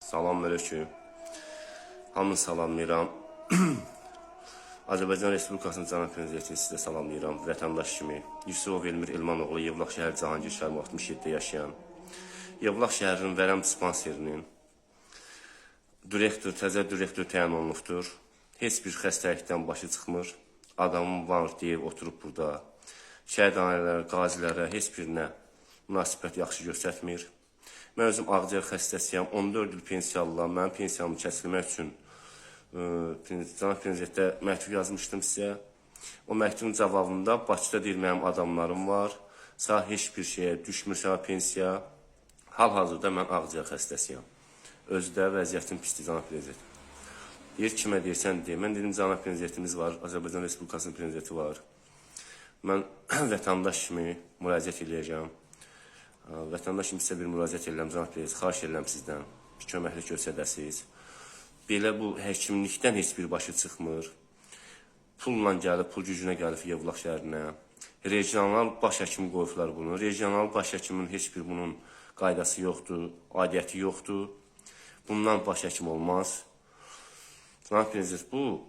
Salamünaleyküm. Hamını salamlayıram. Azərbaycan Respublikasının Cənab Prezidentini sizə salamlayıram. Vətəndaş kimi Yusuf Elmir Elmanoğlu Yevlax şəhər Cahangir Şərif 67-də yaşayan Yevlax şəhərinin vərəm dispanserinin təzə direktor təyin olunubdur. Heç bir xəstəlikdən başı çıxmır. Adamım var deyib oturub burada. Şəhid ailələrə, qazilərə heç birinə münasibət yaxşı göstərmir. Mən özüm ağciyər xəstəsiyəm. 14 il pensiyalıram. Mənim pensiyamı kəsilmək üçün Cənab Prezidentə məktub yazmışdım sizə. O məktubun cavabında Bakıda deyil mənim adamlarım var. Sağ heç bir şeyə düşmür sağ pensiya. Hal-hazırda mən ağciyər xəstəsiyəm. Özdə vəziyyətim pisdir Cənab Prezident. Deyir kimə deyirsən deyə. Mən dedim Cənab Prezidentimiz var. Azərbaycan Respublikasının prezidenti var. Mən vətəndaş kimi müraciət edəcəm. Vətəndaş kimi sizə bir müraciət edirəm Cənab Prezident. Xahiş edirəm sizdən. Bir köməklik göstərəsiniz. Belə bu həkimlikdən heç bir başı çıxmır. Pulla gəlib, pul gücünə gəlib Yevlax şəhərinə. Regional baş həkim qoyublar bunu. Regional baş həkimin heç bir bunun qaydası yoxdur, adiyyəti yoxdur. Bundan baş həkim olmaz. Cənab Prezident, bu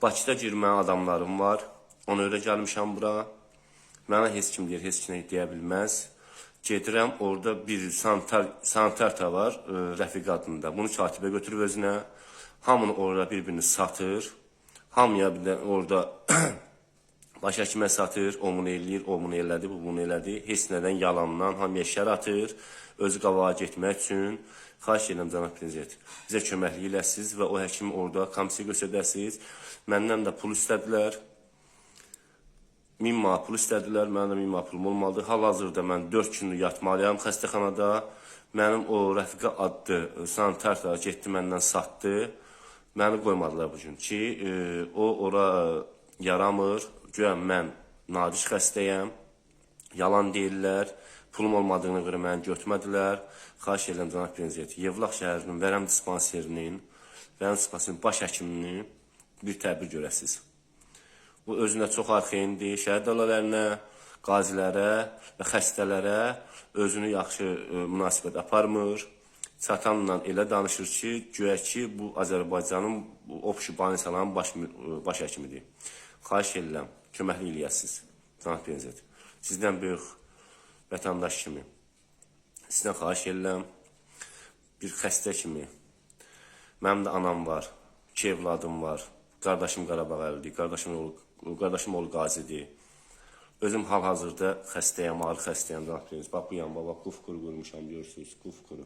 Bakıda girməyən adamlarım var. Ona görə gəlmişəm bura. Mənə heç kim deyir, heç kim deyə bilməz. Gedirəm, orada bir sanitar var, Rəfiq adında. Bunu katibə götürüb özünə. Hamını orada bir-birini satır. Hamıya bir də orada baş həkimə satır. O bunu eləyir, o bunu elədi, bu bunu elədi. Heç nədən yalandan hamıya şər atır. Özü qavağa getmək üçün. Xahiş edirəm Cənab Prezident. Bizə köməklik eləsiniz və o həkimi orada komisiya göstərəsiniz. Məndən də pul istədilər. 1000 manat pul istədilər, mənim də 1000 manat pulum olmalıdır. Hal-hazırda mən 4 günlük yatmalıyam xəstəxanada. Mənim o Rəfiqə adlı sanitar da getdi, məndən satdı. Məni qoymadılar bugün ki, o ora yaramır. Güya mən naciz xəstəyəm. Yalan deyirlər. Pulum olmadığını görə məni götürmədilər. Xahiş edirəm Cənab Prezident, Yevlax şəhərinin vərəm dispanserinin baş həkimini bir tədbir görəsiniz. Bu özünə çox arxeyndir. Şəhid ailələrine, qazilərə və xəstələrə özünü yaxşı münasibət aparmır. Çatanla elə danışır ki, güya ki, bu Azərbaycanın obşu banisaların baş həkimidir. Xahiş edirəm, köməklik eləyəsiniz, Cənab Prezident. Sizdən böyük vətəndaş kimi. Sizdən xahiş edirəm, bir xəstə kimi. Mənim də anam var, 2 evladım var. Qardaşım Qarabağ əlidir, qardaşım oğlu qazidir. Özüm hal-hazırda xəstəyəm, ağır xəstəyəm. Bax, bu yan, bax, qufquru qurmuşam, görürsünüz, qufquru.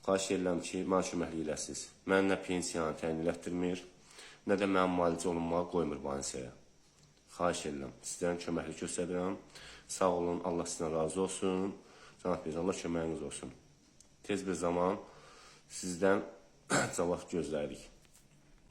Xahiş edirəm ki, mən köməklik eləsiniz. Mən nə pensiyanı təyin elətdirmir, nə də mənim müalicə olunmağa qoymur banisəyə. Xahiş edirəm, sizdən köməklik göstərirəm. Sağ olun, Allah sizdən razı olsun. Cənab Prezident, Allah köməyiniz olsun. Tez bir zaman sizdən cavab gözləyirik.